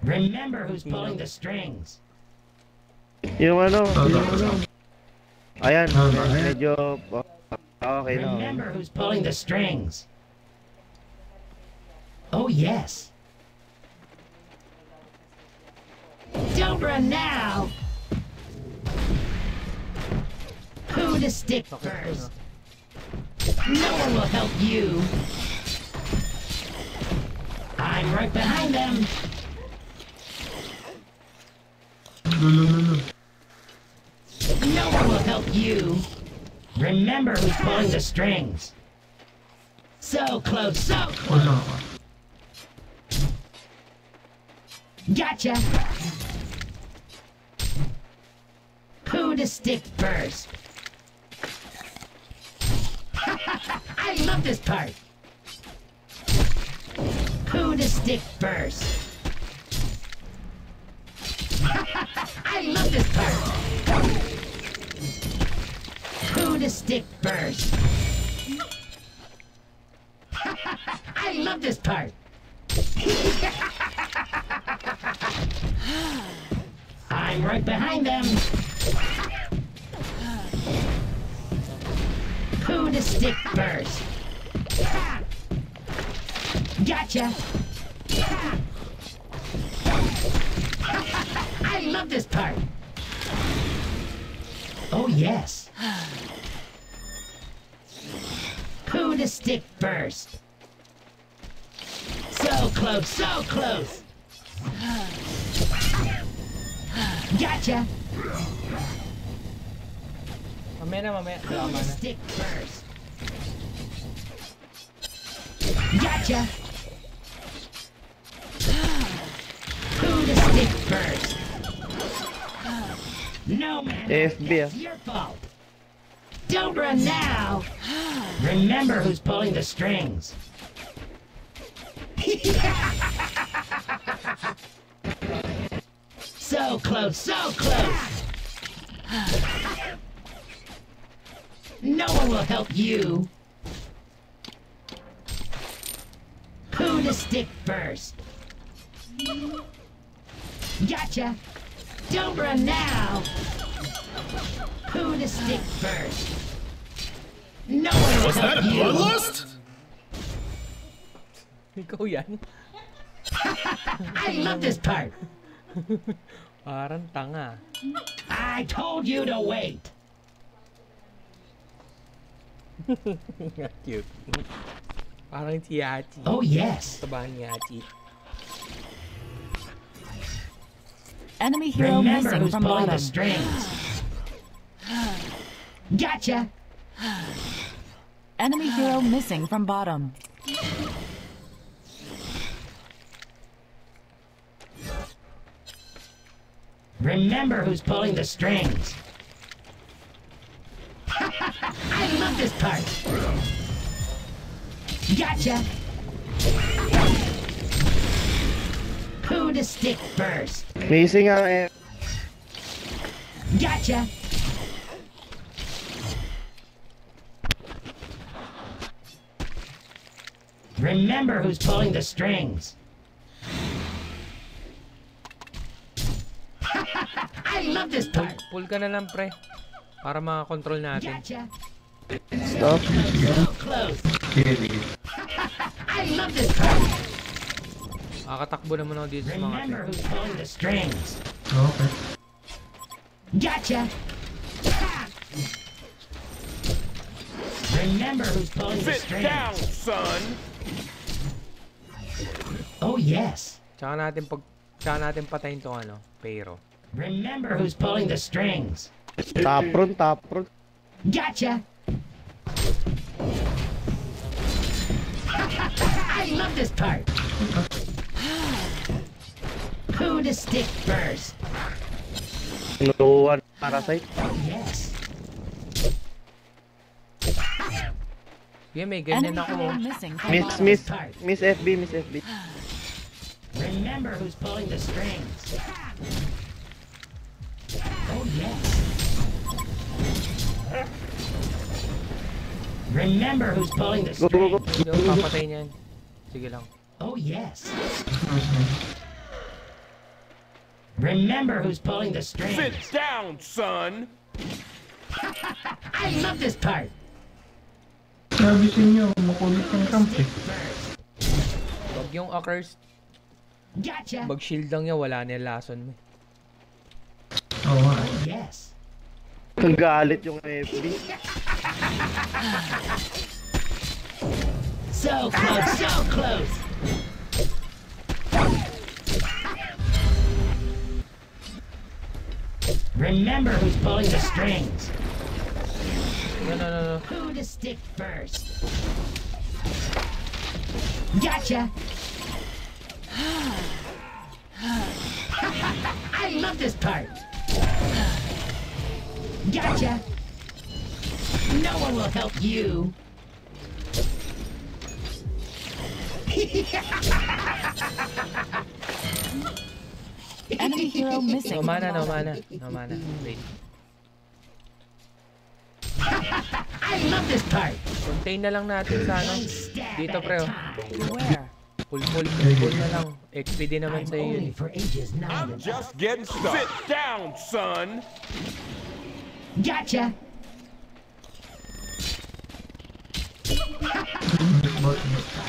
Remember who's pulling the strings. Yung ano, ayan, Ayan. medyo okay na. Remember who's pulling the strings. Oh, yes. Don't run now. Who to stick first? No one will help you. I'm right behind them. No one will help you. Remember who's pulling the strings. So close, so close. Wala ka. Gotcha. Who to stick first? I love this part. Who to stick first? I love this part. Who to stick first? I love this part. I'm right behind them. Who to stick first? Gotcha. I love this part. Oh, yes. Who to stick first? So close, so close. Gotcha. Mamaya. Who to stick first? Gotcha. Who to stick first? No man, FB, it's your fault. Don't run now. Remember who's pulling the strings. So close, so close. No one will help you. Who to stick first? Gotcha. Don't run now. Who to stick first? No one will help you. Ikaw yan. I love this part. Parang tanga. I told you to wait. Cute. Parang si Hachi. Oh, yes. Tabahan ni Hachi. Enemy hero Remember missing who's from pulling the bottom. strings. Gotcha. Enemy hero missing from bottom. Remember who's pulling the strings. I love this part. Gotcha. Who to stick first? Missing ang Gotcha. Remember who's pulling the strings. I love this part. Pull ka na lang, pre. Para makakontrol natin. Gotcha. stop. So close. Sige. I love this part. Kakatakbo naman ako dito sa mga Remember pre. who's pulling the strings. Okay. Gotcha. Remember who's pulling the strings. son! Oh yes. Tsaka natin patayin tong ano, Pero. Remember who's pulling the strings. Top front. Gotcha. I love this part. Who to stick first? No one parasite. Oh yes. Yeah, may ganyan Enemy ako. hero missing from Miss bottom. Miss FB. Remember who's pulling the strings. Oh yes. Remember who's pulling the Go. strings. Hindi ako papatayin yan. Sige lang. Oh yes. Nice, nice. Remember who's pulling the strings. Nice, nice. Oh yes. Nice. Remember who's pulling the strings. Sit down, son. I love this part. Sabi sa inyo, makulit ang camp eh. First. Wag yung accursed. Gotcha. Mag-shield lang yan, wala na yung lason mo. Oo nga. Oh, yes. Ang galit yung FB. So close, so close. Remember who's pulling the strings. No. Who to stick first? Gotcha. I love this part. Gotcha. No one will help you. Enemy hero missing. No from mana. bottom. Wait. I love this part. Contain na lang natin sa ano. One stab Dito, at a pre, oh. time. Where? Full na lang. XP din naman I'm sa'yo yun only eh. for ages 9 I'm and just up. getting started. Sit down, son. Gotcha.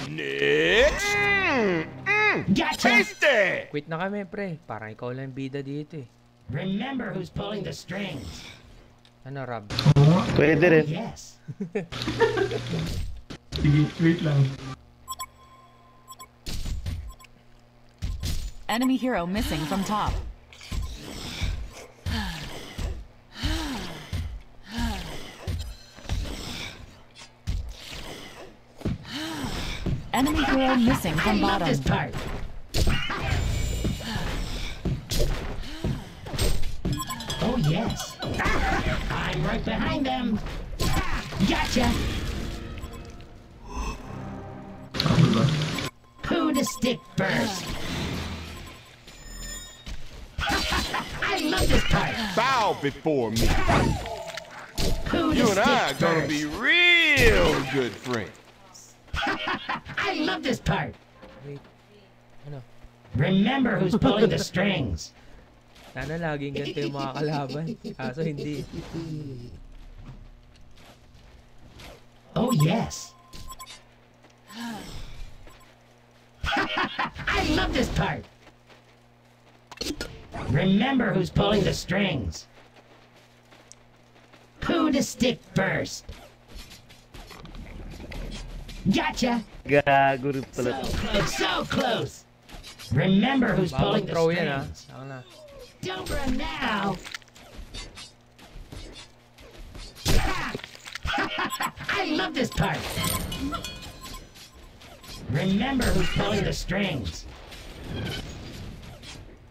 Next. Gotcha. Tasty. Quit na kami, pre. Parang ikaw lang bida dito eh. Remember who's pulling the strings. Ano, Rob? Oo nga. Pwede rin. Yes. Sige, wait lang. Enemy hero missing from top. Enemy hero missing I from love bottom. this part. Oh yes. I'm right behind them. Gotcha. Ano ba? Who to stick first? I love this part. Bow before me. Who to You and stick I are gonna first? be real good friends. I love this part. Wait. Ano? Remember who's pulling the strings. Sana laging ganito yung mga kalaban. Kaso hindi. Oh yes. I love this part. Remember who's pulling the strings. Who to stick first? Gotcha. Gago rin So pala. close, so close. Remember who's Bawal pulling the throw yan ah. strings. Saka na. Don't run now. I love this part. Remember who's pulling the strings.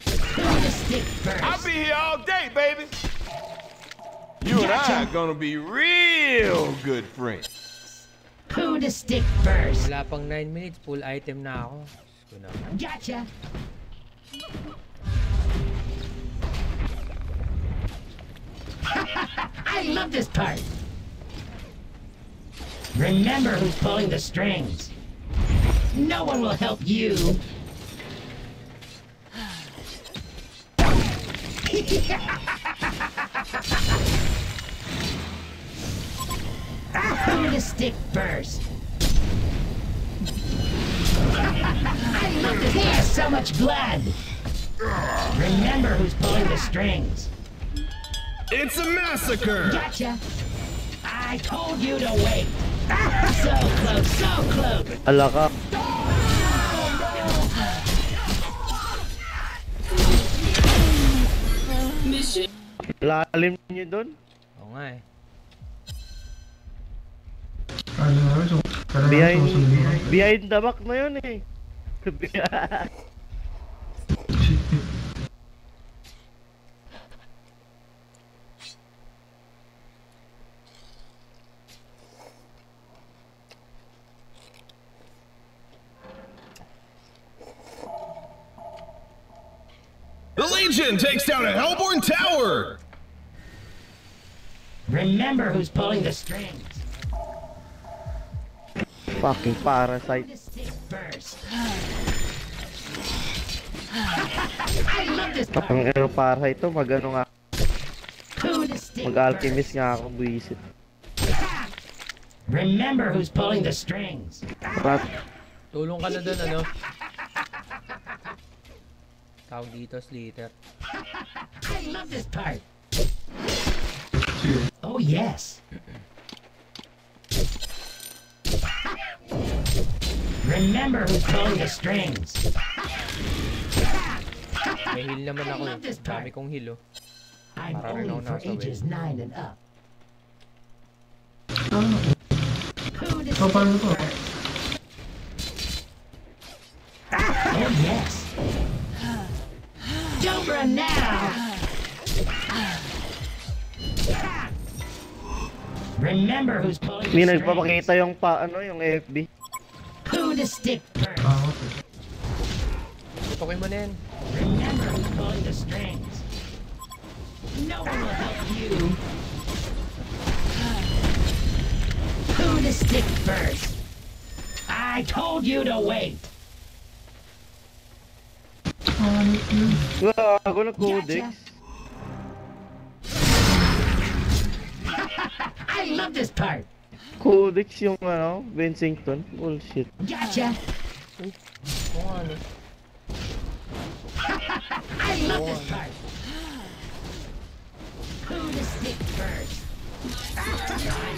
Who to stick I'll first? be here all day, baby. You and I are gonna be real good friends. Who to stick first? Wala pang 9 minutes, full item na ako. Diyos ko naman. Gotcha. I love this part. Remember who's pulling the strings. No one will help you. Who to stick first? I love this. There's so much blood. Remember who's pulling the strings. It's a massacre. Gotcha. I told you to wait. So close, so close. Ala ka. Lalim niyo doon. Oo nga eh. Ano nga, so, Behind, susunod. behind the back na yun eh. The Legion takes down a Hellborn tower! Remember who's pulling the strings. Fucking Who parasite. to stick first. I I love this part. Kapang para ito, mag-ano nga, Who to stick mag-alchemist nga ako, buisit. first? Remember who's pulling the strings. Rat, Tulong ka na dun, ano? Tawag dito, Slither. I love this part. Oh yes. Remember who's pulling the strings. May heal naman ako eh. Dami kong heal oh. I'm Para rin only ako for nasa ages 9 and up. Ano? Who to So, paano to? Oh yes. Don't run now. Remember who's pulling hindi the nagpapakita strings. yung ano, yung FB. Who to stick first. Ah, okay. Tutukin mo na yan. Remember who's pulling the strings. No one will help you. Who to stick first. I told you to wait. Gago na codex. I love this part. Codex yung ano, Bensington. Bullshit. Gotcha. Oo nga ano. I love this part. Who to stick first?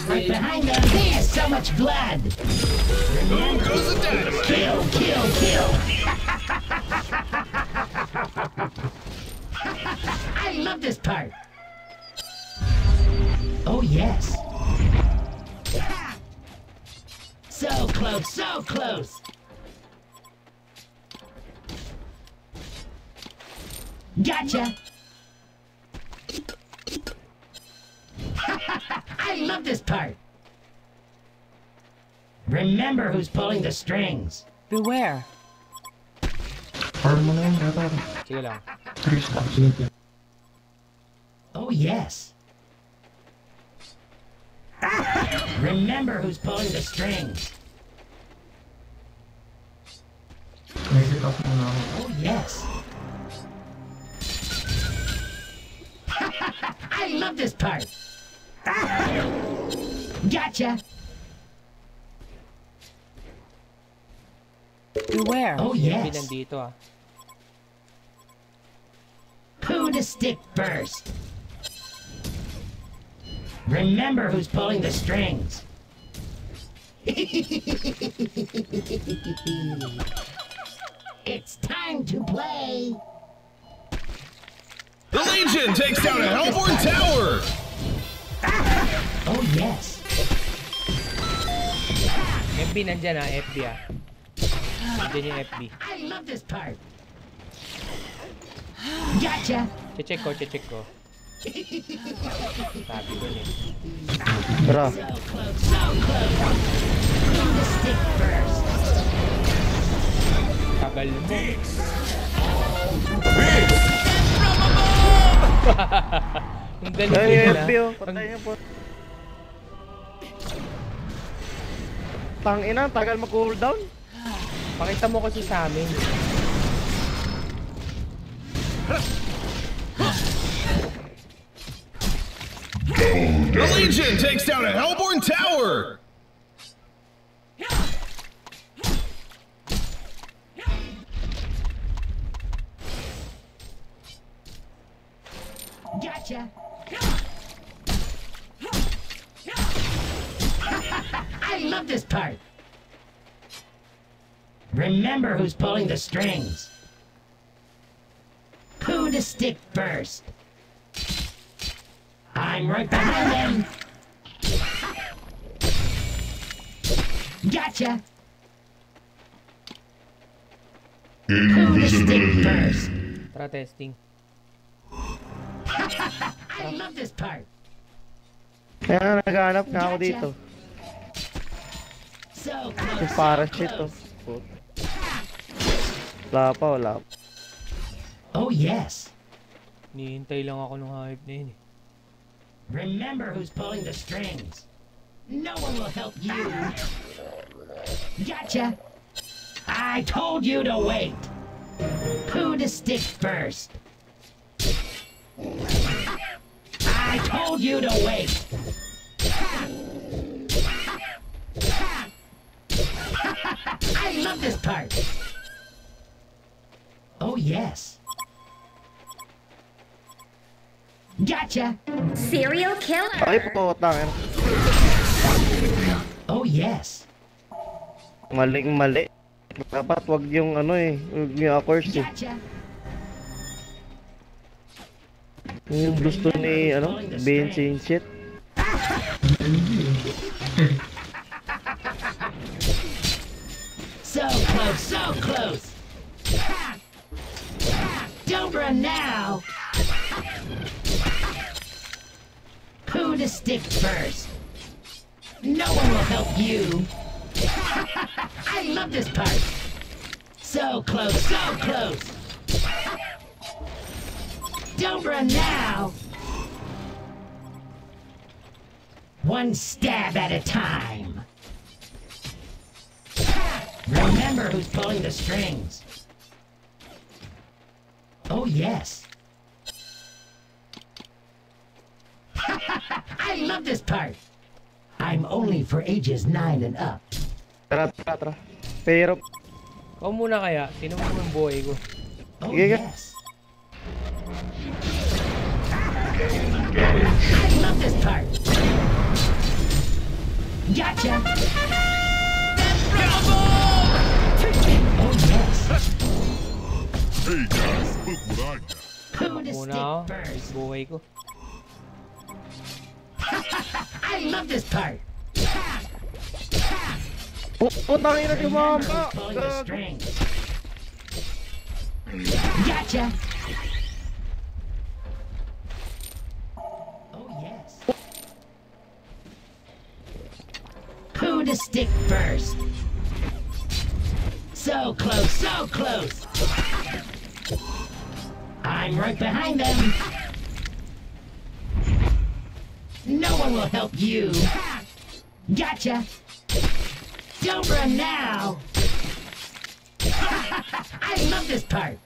Right behind them, there's so much blood. Boom goes the dynamite. Kill, kill, kill. I love this part. Oh yes. So close, so close. Gotcha. I love this part. Remember who's pulling the strings. Beware. Farm mo na yun, yata. Sige lang. Trees ka. Sige. Oh yes. Remember who's pulling the strings. Make it up muna ako. Oh yes. I love this part. Gotcha. Beware. Oh Hindi yes. nandito ah. Who to stick first. Remember who's pulling the strings. It's time to play. The Legion takes down a Hellborn tower. Oh yes. FB nandyan ah, FB ah. Nandyan yung FB. I love this part. Gotcha. Check ko, check ko. Sabi ko eh. Tara. So close, so close. Who to stick first. Tagal mo. Ang galing Ay, din FB ah. oh. Patay niya po. Tangina, tagal mag-cooldown. Pakita mo kasi sa amin. The Legion takes down a Hellborn tower. Gotcha. I love this part. Remember who's pulling the strings. Who to stick first. I'm right behind them. Gotcha. Who to stick first. Tara testing. I love this part. Kaya nga naghahanap nga ako dito. So Yung close, para so shit oh. close. Wala pa, wala pa. Oh yes. Nihintay lang ako nung hype na yun eh. Remember who's pulling the strings. No one will help you. Gotcha. I told you to wait. Who Who to stick first? I told you to wait. I love this part. Oh, yes. Gotcha. Serial killer. Ay, putang. Oh, yes. Mali. Dapat wag yung ano eh, wag yung course eh. Gotcha. Yung gusto ni ano, benching shit. So close, so close. Don't run now. Who to stick first? No one will help you. I love this part. So close, so close. Don't run now. One stab at a time. Remember who's pulling the strings. Oh, yes. I love this part. I'm only for ages 9 and up. Tara. Pero, Ikaw muna kaya, sino mo yung buhay ko? Oh, Sige. yes. I love this part. Gotcha. Oh, yes. Hey guys, look what I got. Who to Muna stick ako, first? buhay ko. I love this part. putang ina si Remember mama. who's pulling the strings. Gotcha. Oh, yes. Who to stick first? So close, so close. I'm right behind them. No one will help you. Gotcha. Don't run now. I love this part.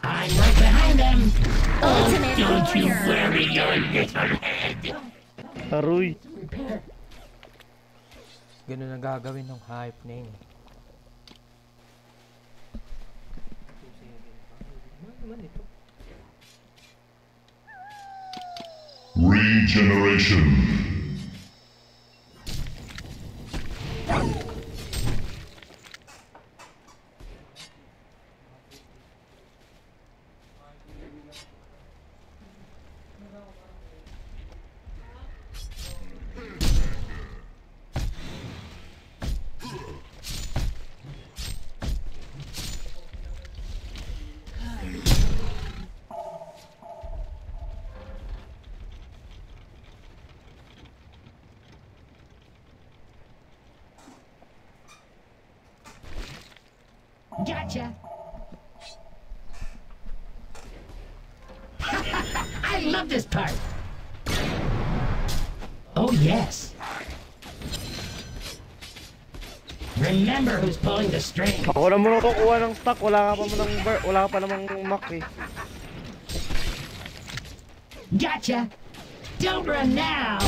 I'm right behind them. Ultimate Don't you warrior. worry your little head. Aroy. Ganun ang gagawin ng hype na yun. Regeneration. Gotcha. I love this part. Oh, yes. Remember who's pulling the strings. Ako na muna kukuha ng stock, wala ka pa namang mac eh. Gotcha. Don't run now.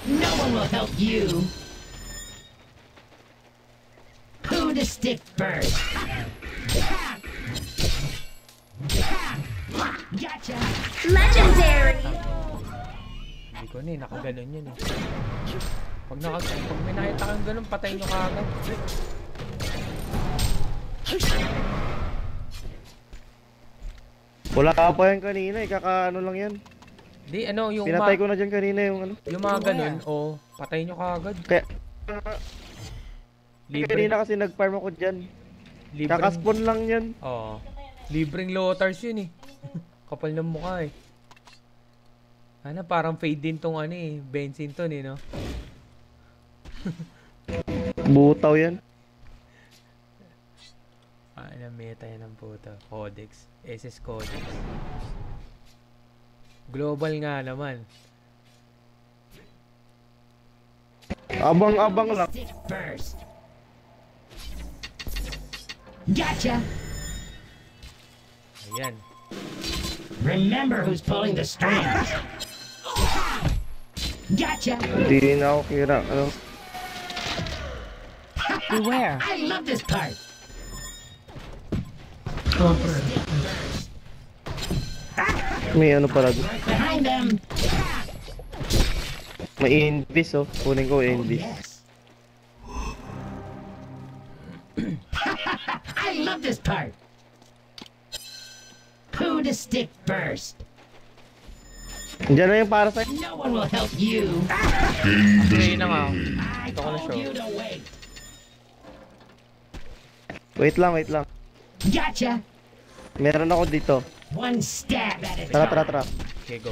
No one will help you. Who to stick first? Gotcha. Legendary. Hindi ko na eh, nakaganon yun eh. Pag may nakita kang ganun, patay nyo kaagad. Wala ka pa yan kanina eh, kakaano lang yan. Di, ano, yung Pinatay ko na dyan kanina yung ano. yung mga ganun, o, patay nyo kaagad. Kaya, Libre, kanina kasi nag-farm ako dyan. libreng, Kakaspawn lang yan. oo. Libreng lotars yun eh. Kapal ng mukha eh. Ano, parang fade din tong ano eh, Bensington eh, no? Butaw yan. Ano, meta yan ng puta. Codex. SS Codex. Global nga naman. Abang-abang lang. Stick first. Gotcha. Ayan. Remember who's pulling the strings. Gotcha. Hindi na ako kira. Ano? Beware. I love this part. Oh, pre. May ano pala doon. Behind them. May invis oh. Kunin ko invis. Yes. I love this part. Who to stick first? Diyan na yung para sa... No one will help you. Play na nga. I Ito ko na told show. you to wait. Wait lang, wait lang. Gotcha. Meron ako dito. One stab at a Tara, time. tara, tara. Okay, go.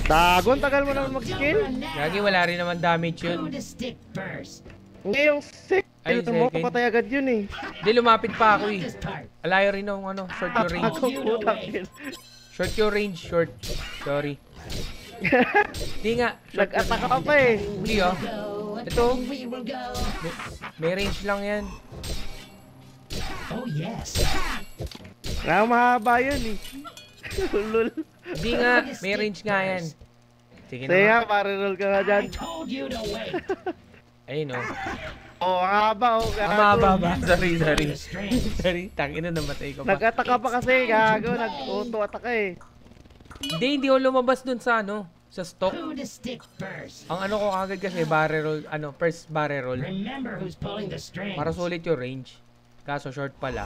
Tagon, tagal mo naman mag-skill. Gagi, wala rin naman damage Who yun. to stick first? Hindi yung Ay, second mo, second. patay agad yun eh. Hindi, lumapit pa ako eh. This part. Alayo rin ng ano, short yung range. Ako putang ina. Short yung range, short. Sorry. Hindi nga. Short yung Nag-attack ka pa eh. Hindi oh. Go. Ito. We will go. May range lang yan. Oh yes. Nga mahaba yun eh. Lul. Hindi nga. May range nga yan. Sige na Sige nga. nga, pare-roll ka nga dyan. I told you to wait. Ayun oh. Oh, ang haba oh. gago. Ang mahaba ba? Sorry, sorry. The strings. Sorry, tangina namatay ko pa. Nag-attack ka pa kasi, gago. Nag-auto-attack ka eh. Hindi ako lumabas dun sa ano, sa stock. Who to stick first? Ang ano ko kagad kasi barrel roll, ano, first barrel roll. Remember who's pulling the strings. Para sulit yung range. Kaso short pala.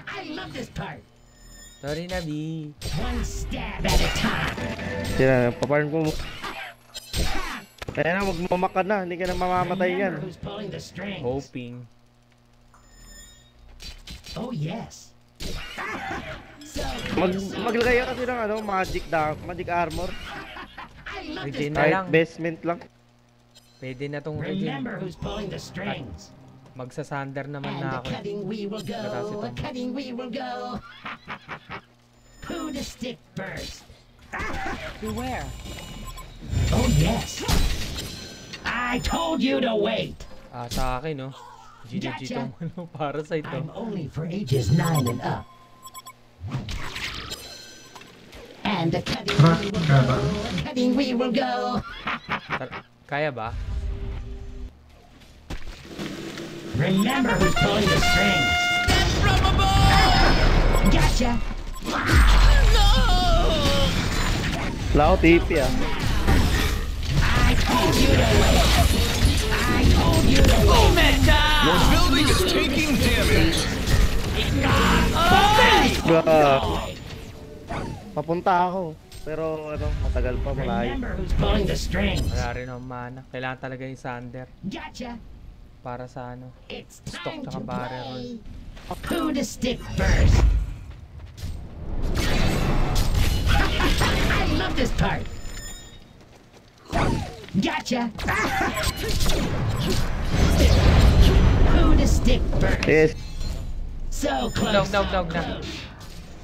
I love this part. Sorry na, B. One stab at a time. Sina, paparn ko mo. Kaya na, magmamak ka na. Hindi ka na mamamatay yan. Remember who's pulling the strings. Hoping. Oh yes. So Maglagay ka kasi ng ano, magic armor. I love this Regen na part. lang. Kahit basement lang. Pwede na tong regen. Remember who's pulling the strings. Magsasander naman And na the ako. eh. cutting we will go. Mataas ito. The cutting we will go. Who to stick first? Beware. Oh yes. I told you to wait. Ah, sa akin, no? GG Gotcha. tong ano, para sa ito. I'm only for ages 9 and up. And the cutting we will go. The cutting we will go. Kaya ba? Remember who's pulling the strings. Gotcha. Wala ako TP ah. I told you to wait. I told you to wait. Your building is taking damage. Papunta ako. Pero ano, matagal pa, malayo. Remember who's pulling the strings. Wala rin akong mana. Kailangan talaga yung sander. Gotcha. Para sa ano. It's Stock time tsaka to barrel play. Who to stick first? I love this part. Gotcha. Who to stick first? Yes, So close. Nog na. Close.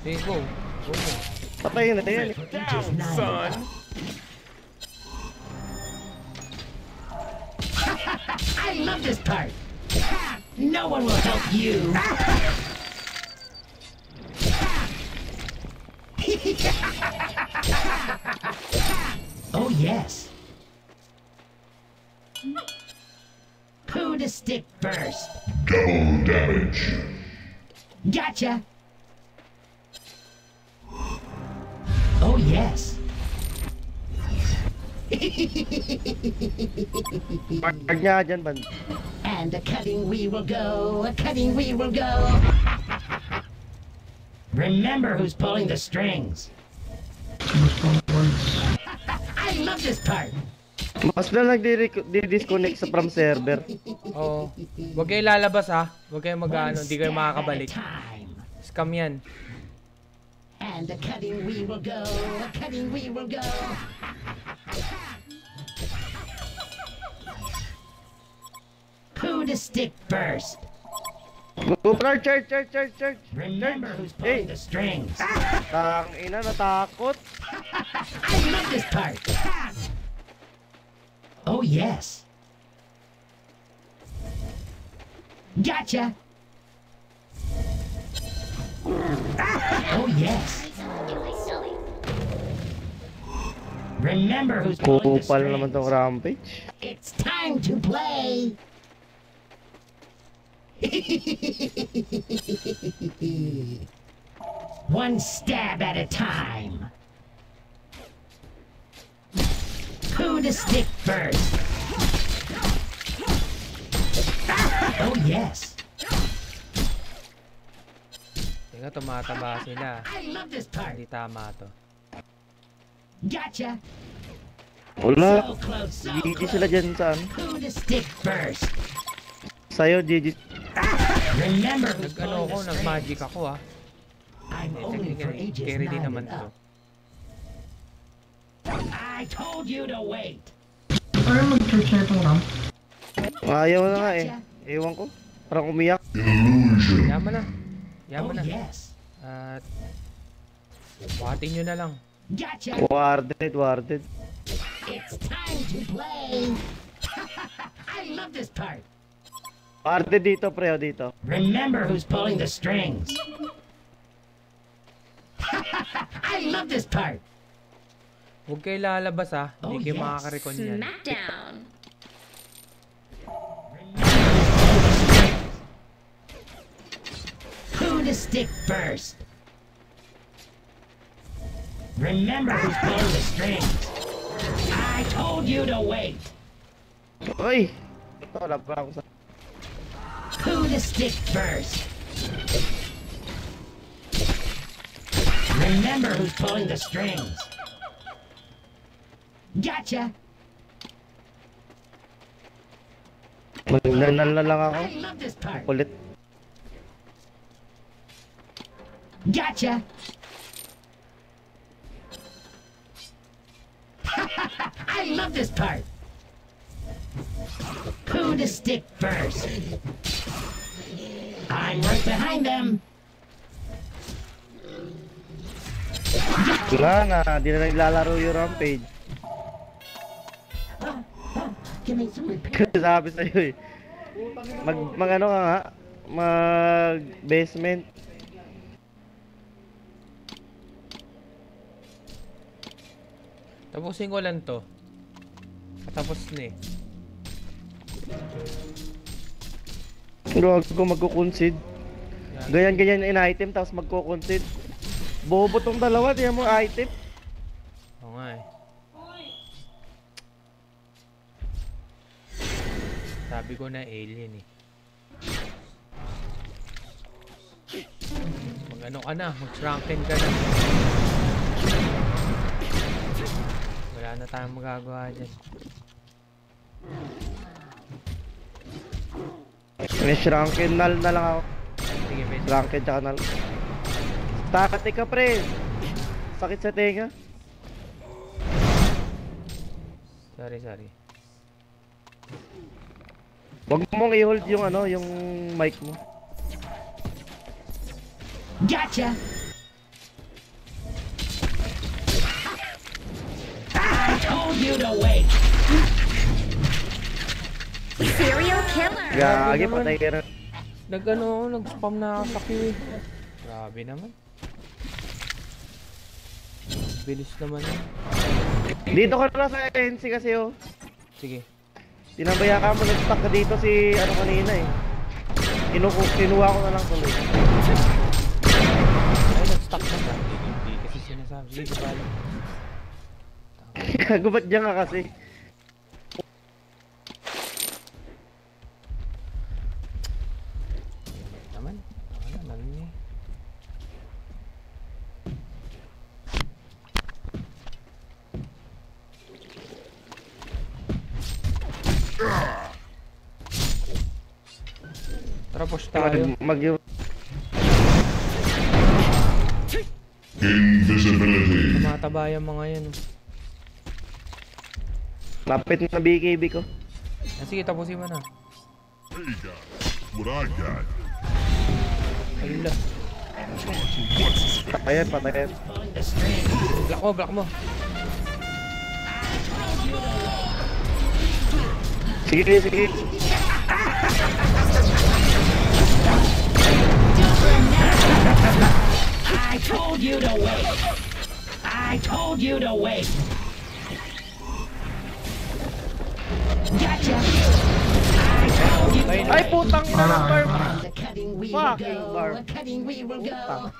Sige, go. Go mo. patayin na yan. For ages 9 and Son. up. I love this part. No one will help you. Oh yes. Who to stick first? Double damage. Gotcha. Oh yes. Pag niya dyan, band. And a cutting we will go, a cutting we will go. Remember who's pulling the strings. I love this part. Mas na nag-disconnect sa from server. Oo. Huwag kayo lalabas ha. Huwag kayo mag-ano. Hindi kayo One stab makakabalik. at a time. Scam yan. And a cutting we will go, a cutting we will go. Who to stick first? Super charge. Remember who's Hey, pulling the strings. tang ina, natakot. I love this part. Oh yes. Gotcha. Oh yes. Remember who's pulling the Kupal naman tong strings. Rampage. It's time to play. One stab at a time. Who to stick first? Oh yes. Tingnan, tumataba sila. I love this part. Hindi tama to. Gotcha. Wala. So close, so GG close. sila dyan saan? Who to stick first? Sa'yo, GG. Remember who's Nag-ano pulling ako, the nag-magic strings. ako ah. I'm only for ages Carry 9 din naman and to. up. I told you to wait. Ayaw mag-search na itong ramp. Ayaw na nga eh. Ewan ko. Parang umiyak. Yaman na. Oh Yaman na. yes. At buhatin nyo na lang. Gotcha. Warded. It's time to play. I love this part. Warded dito, preo dito. Remember who's pulling the strings. I love this part. Huwag kayo lalabas ah. Oh, Hindi kayo yes. makakarekon yan. Smackdown. Who to stick first? Remember who's pulling the strings. I told you to wait. Uy! Ito, wala pa ako sa... Who to stick first? Remember who's pulling the strings. Gotcha. Magnanal na lang ako. I love this part. Kulit. Gotcha. I love this part. Who to stick first? I'm right behind them. Wala na, di na naglalaro yung Rampage. Give me some repair. Kasi sabi sa'yo eh. Mag ano ka nga? Mag basement. Tapusin ko lang to. Tapos na eh. Huwag ko magkukonsid. Ganyan in-item tapos magkukonsid. Bobo tong dalawa, di mo item. Oo nga eh. Sabi ko na alien eh. Mag ano ka na, mag-shrunken ka na. Wala na tayong magagawa dyan. May shrunken null na lang ako. Sige, may Shrunken tsaka null. Takati ka pre. Sakit sa tenga. Sorry. Wag mong i-hold yung ano, yung mic mo. Gotcha. I told you to wait. Serial killer. Gagi, patay ka na. Nag-spam na ako sa Q eh. Grabe naman. Bilis naman yun. Dito ka na sa NC kasi oh. Sige. Tinabaya ka mo, nag-stuck ka dito si ano kanina eh. Kinuha ko na lang tuloy. Ay, nag-stuck na ba? Hindi kasi sinasabi. Sige, di bala. Gubat dyan ka kasi. Naman. Naman eh. Tara, push tayo. Invisibility. Tumataba yung mga yan. Lapit na BKB ko. Ah, sige, tapusin mo na. Hey guys, what I got. Ayun lang. Patayan. Block mo. Sige. I told you to wait. I told you to wait. Gotcha. I told you to wait. Ay, putang ina ng barb! The cutting wheel will Fucking go. barb. The cutting wheel will go.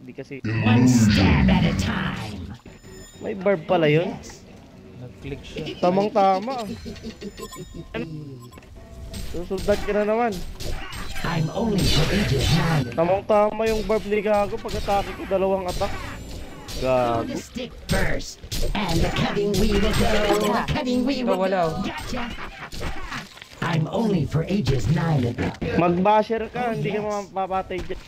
Hindi kasi... One stab at a time. May barb pala yun. Yes. Nag-click siya. Tamang-tama. Susundan ka na naman. I'm only for ages 9. Tamang-tama yung barb ni Gago pag-atake ko, 2 attack. Throw Gago. the stick first, and the cutting wheel will go. The cutting wheel will wala, oh. go. Gotcha. I'm only for ages 9 and up. Mag-basher ka, hindi ka mapapatay dyan.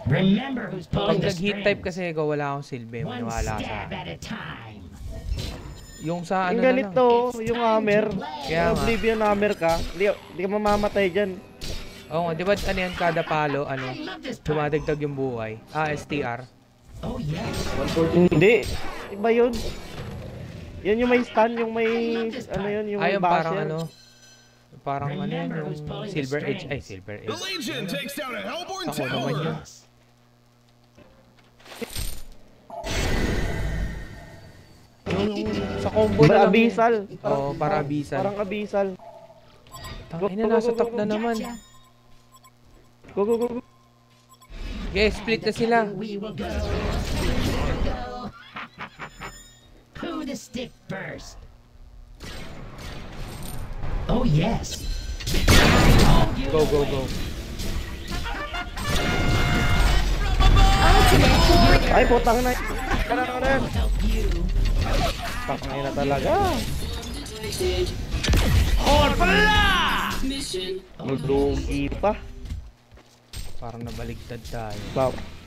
Remember who's pulling Pag the nag-hit string. type kasi ikaw wala akong silbi. One Maniwala ka sa stab akin. at a time. Yung sa ano Yung na lang. ganito, yung hammer. Kaya nga. Oblivion hammer ka, hindi ka mamamatay dyan. Oo nga, di ba ano yan, kada palo, ano, I love this part. dumadagdag yung buhay. STR. Oh yes. Hindi. Iba yun. Yan yung may stun, yung may, ano yun, yung Ayun, may parang basher. ano, parang ano yan, yung Silver Edge. Ay, Silver The Edge. Legion takes down a Hellborn Ako naman tower. yun. Yung sa combo na lang yun. Abyssal. Oo, para abyssal. Parang abyssal. Tangina, nasa top na naman. Go, go, go, go. Okay, split na sila. We will go. We will go. Who the stick first? Oh yes. Go, go, go. Ay, putang na. Karang na rin. Help you. Pakangay na talaga. Naglugi pa. Parang nabaligtad tayo.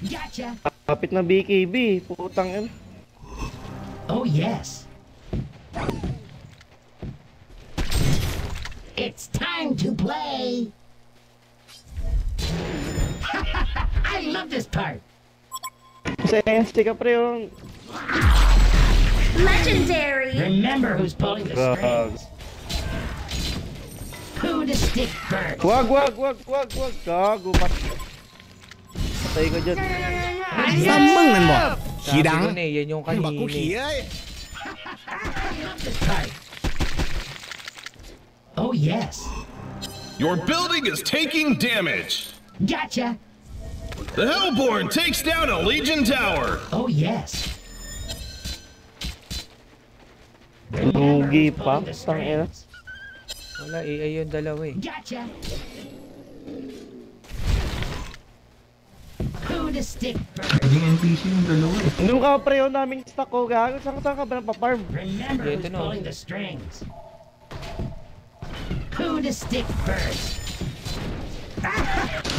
Gotcha. Kapit na BKB. Putang yan. Oh yes. It's time to play. I love this part. Sensi ka pre yung... Legendary. Remember who's pulling the strings. Who to stick first? Wag. Gago, patay ka dyan. Samang mo. Sabi ko na yan yung kanina. I love this part. Oh yes. Your building is taking damage. Gotcha. The Hellborn takes down a Legion tower. Oh yes. Lugi pa. Pulling the Tangina. strings. Wala, AI yung dalawa eh. Gotcha. Who to stick first? Naging NPC yung dalawa eh. Nung ka pre yung naming stock ko, gago. Saan ka ba napaparm? Remember Yeah, who's ito na. pulling the strings. Who to stick first?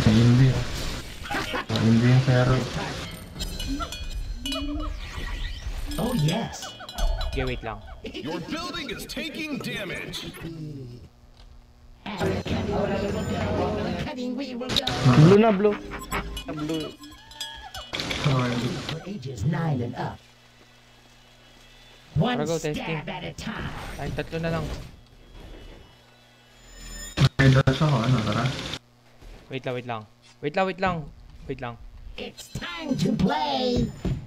Hindi ah. Hindi yung Pharaoh. Oh yes. Okay, wait lang. Your building is taking damage. And the cutting wheel will go. The cutting wheel will go. Blue na, blue. Blue. Okay. For ages 9 and up. One Tara, go, testing. stab at a time. Tayong tatlo na lang. May dash ako, ano, tara. Wait lang. It's time to play.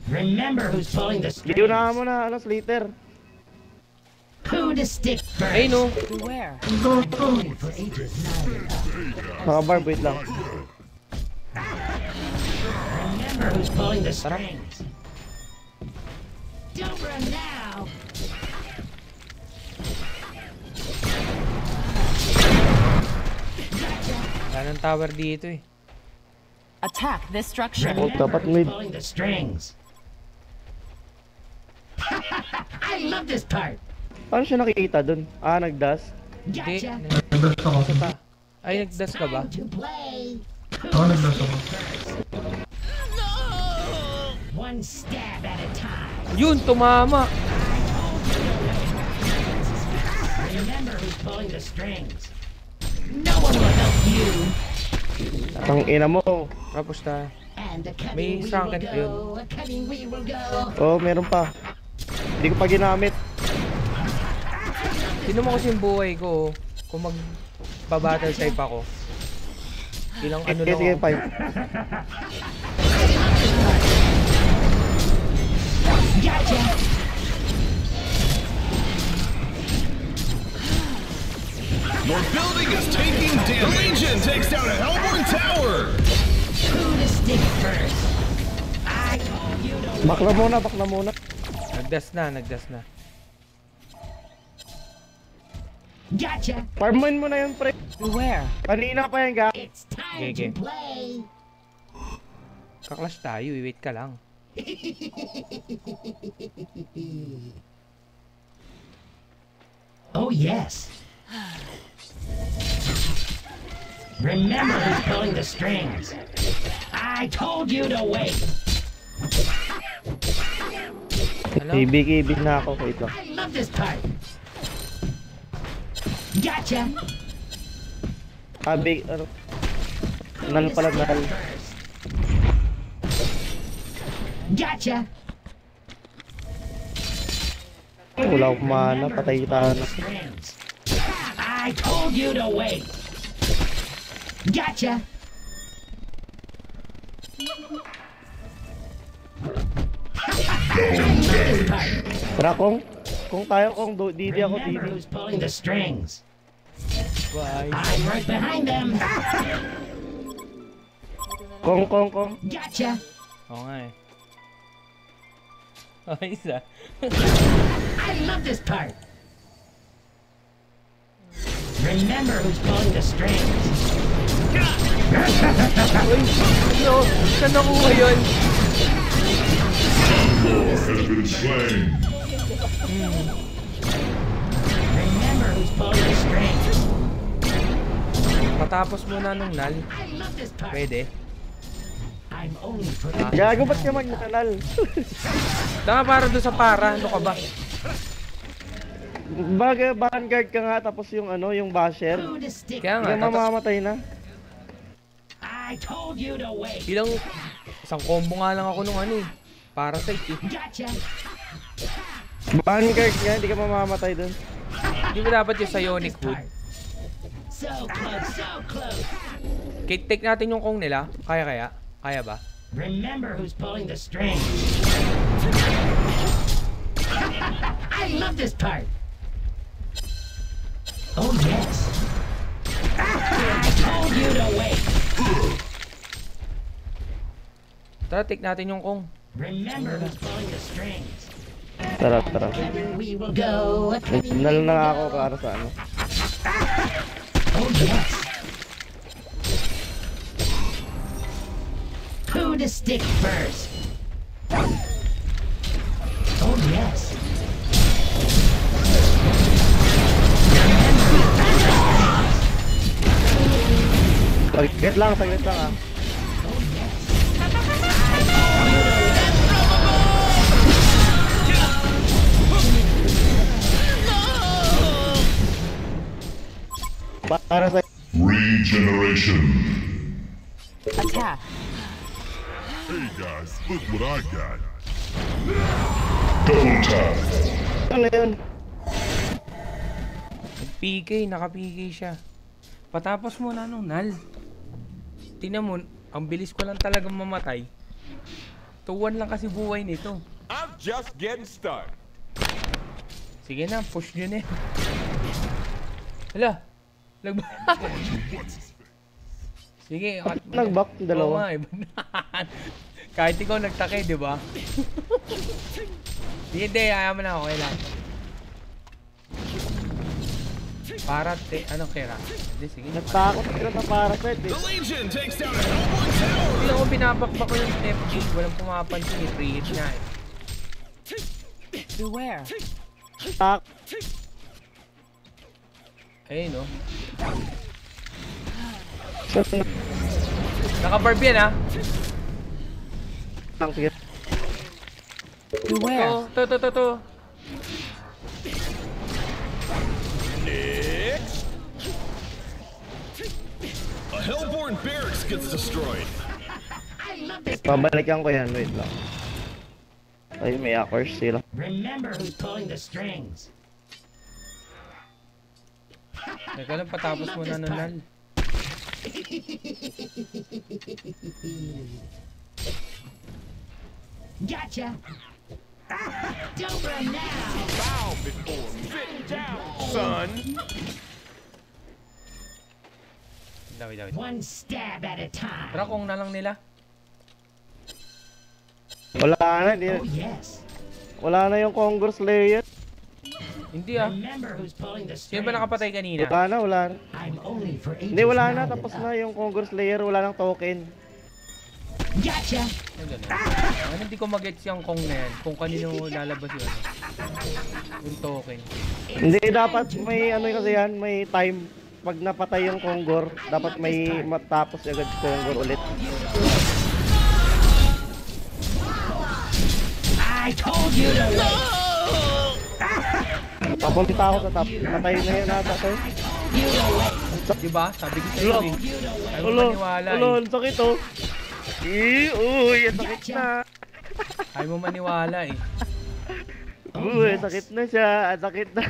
Remember who's pulling the strings. Video na mo na, Slater. Who to stick first? Ay no! Beware. Only for ages 9 and up. Naka-barb, wait lang. Remember who's pulling the strings. Don't run now. Wala ng tower dito eh. Attack this structure. Oh, Remember dapat who's mid. pulling the strings. I love this part. Paano siya nakikita dun? Nag-dash. Hindi. Gotcha. Nag-dash ako. Pa. Ay, nag-dash ka ba? Time to play. Ako nag-dash ako. One stab at a time. Yun, tumama! Remember who's pulling the strings. No one will help you. Tang ina mo. Tapos na. And the May cutting wheel shrunken will yun. go. A cutting wheel will go. Oh, meron pa. Hindi ko pa ginamit. Sino mo kasi yung buhay ko, kung mag-battle type ako. Ilang ano Sige, lang sige, ako. 5. Gotcha! Your building is taking damage. The Legion takes down a Hellborn tower. Who to stick first? I told you to Back na muna, back na muna. Nagdas na. Gotcha! Farmin mo na yun, pre. Beware. Kanina pa yan, ga. It's time Okay. to play! Kaklash tayo, wait ka lang. Oh yes! Remember who's pulling the strings! I told you to wait! Ano? Ibig na ako. Wait lang. I love this part! Gotcha! Big, ano. Nal pala, nal. Gotcha! Wala akong mana, patay kita na. Strings. I told you to wait! Gotcha! This part. Tara, kung tayo, Didi ako, Remember Didi. who's pulling the strings! Bye. I'm right behind them! Kung. Gotcha! Oo nga eh. Okay, isa. I love this part! Remember who's pulling the strings! Uy, ano? Saan nakuha yun? Remember who's pulling the strings! Patapos muna nung nal. I love this part! Pwede. I'm only for Gago, ba't ka magnakanal? Tama para doon sa para. Ano ka ba? Baga, vanguard ka nga, tapos yung ano, yung basher. who to stick. Kaya Hindi nga, mamamatay na. I told you to wait! isang combo nga lang ako nung ano eh. Parasite eh. Gotcha! Vanguard nga, hindi ka mamamatay dun. Di ba dapat yung Psionic Hood? So close, so close! Take natin yung kong nila. Kaya? Kaya ba? Remember who's pulling the strings! I love this part! Oh yes! I told you to wait! Tara, take natin yung kong. Remember who's pulling the strings! Tara. Together we will go. Nal na nga ako para sa ano. Oh yes! Who to stick first? Oh yes! Saglit lang ah. Para sa Regeneration. Attack. Hey guys, look what I got. Double tap. ano yun? PK, naka-PK siya. Patapos muna nung nal. Tingnan mo, ang bilis ko lang talagang mamatay. 2-1 lang kasi buhay nito. I'm just getting started. Sige na, push nyo na. Hala, sige, Nag-back yung dalawa. Oo nga, iba na. Kahit ikaw nagtake, di ba? Hindi, ayaw mo na ako, kailan. Para, anong kera? Hindi, sige. Natakot ka na parasite eh. The Legion takes down a Hellborn tower. Hindi lang ako binabakbak ko yung FG. Walang pumapansin eh. Free hit na eh. Beware. Tak. Ayun no. Naka-barb yan ha. Sige. Beware. To. Next. A Hellborn barracks gets destroyed. I love this. Pabalikan ko yan, wait lang. Ay, may akkers sila. Remember who's pulling the strings. Teka lang, patapos mo na nunal. Gotcha. Don't run now. Bow before me. Sit down, son. Wait. One stab at a time. Tara, kung na lang nila. Wala na, Oh yes. wala na yung Conquer Slayer. Hindi ah. Remember who's pulling the Sino strings. ba nakapatay kanina? Wala na. I'm only for ages. Hindi, wala na. now Tapos and na up. yung Conquer Slayer. Wala nang token. Gotcha. Ay, ganun. Ano, hindi ko mag-gets yung Kong na yan. Kung kanino lalabas yun. Yung token. Hindi, dapat may ano kasi yan, may time. Pag napatay yung Conquer, dapat may matapos agad Conquer ulit. I told you to wait. Papunta ako sa top. Patay na yun ata to. Diba? Sabi ko sa'yo eh. Ayaw mo maniwala Ulo, eh. ang sakit oh. Uy, ang sakit na. Ayaw mo maniwala eh. Uy, sakit na siya. Ang sakit na.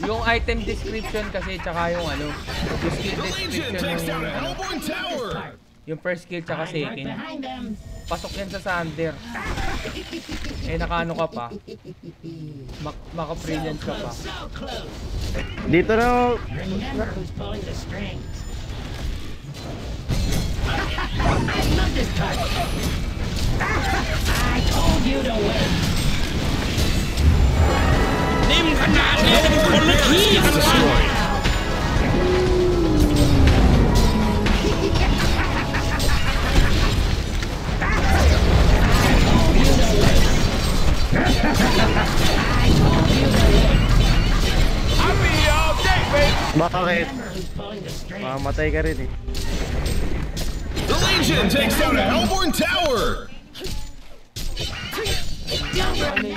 Yung item description kasi tsaka yung ano, yung skill The Legion description takes down a yung, Hellborn tower. yung first skill tsaka Right second. behind them. Pasok yan sa Sander. Eh nakaano ka pa? Maka-brilliant ka pa. So close. Dito na. Remember who's pulling the strings. I love this part. I told you to wait. Hellborn Barracks gets destroyed. I'll be here all day, baby. Bakit? Remember who's pulling the strings. Mamatay ka rin eh. The Legion takes down a Hellborn tower. Ano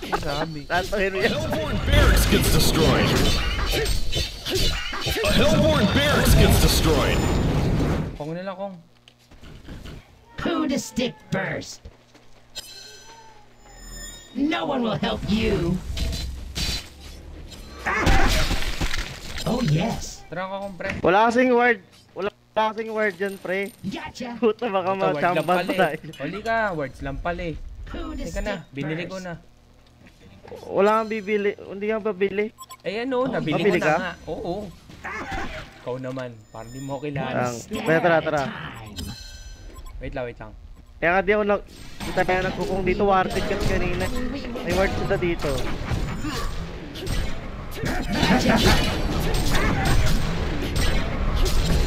yung sabi? Tatuhin mo yan. Hellborn Barracks gets destroyed. A Hellborn Barracks gets destroyed. Kung nila kung. Who to stick first? No one will help you. Oh yes. Tara ka kung pre. Wala kasing word. Wala kasing word dyan, pre. Gotcha. Puta, baka Ito, word lang ma-chamban pala tayo. eh. Huli ka, words lang pala eh. Who to Teka na, stick binili ko first? na. Wala kang bibili. Hindi ka babili. Eh ano, nabili ko mabili na ka? nga. Oo. Ikaw naman, parang di mo kilala. Tara. Time. Wait lang. Kaya nga di ako kita kaya nagkukong dito. Warded kasi kanina. May word sila dito.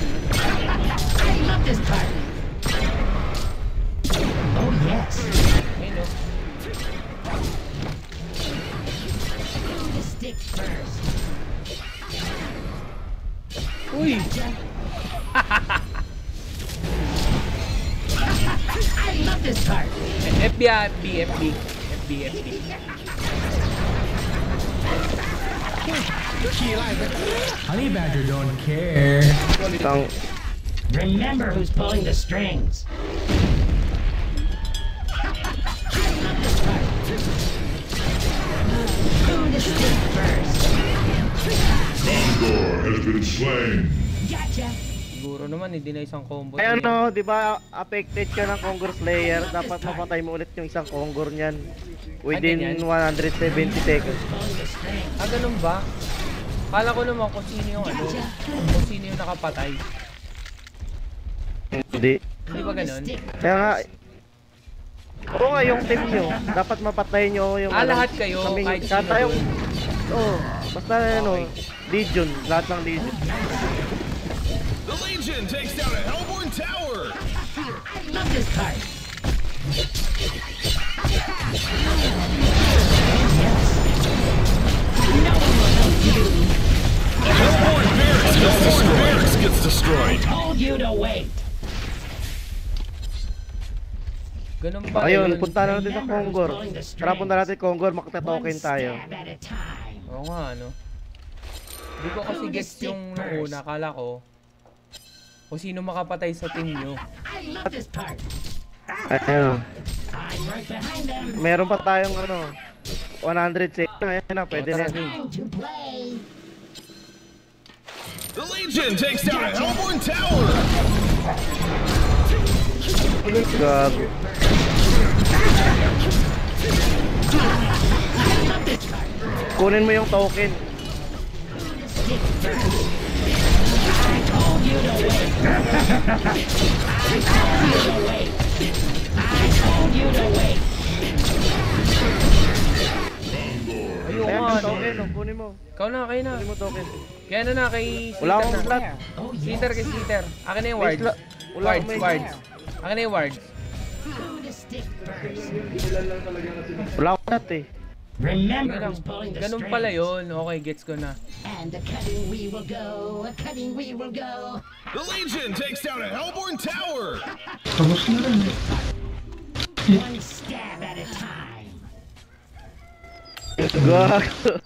I love this part. Oh yes. Ayun o. Who to stick first? Uy! I love this part. FB. Honey Badger don't care. Isang, Remember who's pulling the strings. I love this part. Who to stick first? Gondor has been slain. Gotcha. Siguro naman, hindi na isang combo. ay ano, di ba affected ka ng Conquer Slayer, dapat mapatay mo ulit yung isang Conquer niyan within Ano yan? 170 seconds. Pulling the strings. Ah, ganun ba? Kala ko naman kung sino yung ano, kung sino yung nakapatay. Hindi. Hindi ba ganun? Kaya nga, oo nga yung team nyo, dapat mapatay nyo yung Ah, lahat kayo, kaming- kahit kahit sino tayo- dun. Oo, basta ano, Legion, lahat ng Legion. The Legion takes down a Hellborn tower. I love this part. Hellborn Barracks gets destroyed. Told you to wait. Ganun ba? Ayun, yun? punta na natin sa Conquer. Tara, punta natin Conquer, makita-token tayo. Stab at a time. Oo nga, ano. Hindi ko kasi gets yung nung una, akala ko kung sino makapatay sa team nyo. I love this part. Ayun, I'm right behind them. meron pa tayong ano, 100 seconds. Ayan na, pwede na. Tara, game. Time to play. The Legion takes down a Hellborn tower. Gago. Kunin mo yung token. Ayun Ayan nga, yung ano. token, oh, kunin mo. Kayo na, kayo na. Kunin mo token. Kaya na kay Wala Slither akong na. slot. Slither kay Slither. Akin na yung May wards. slot. Wala Wards, akong may wards. Akin na yung wards. Who to stick first? Wala akong slot eh. Remember Ganun, who's pulling the ganun strings. pala yun. Okay, gets ko na. And a cutting we will go, a cutting we will go. The Legion takes down a Hellborn tower. Tapos na rin eh. One stab at a time. Gago.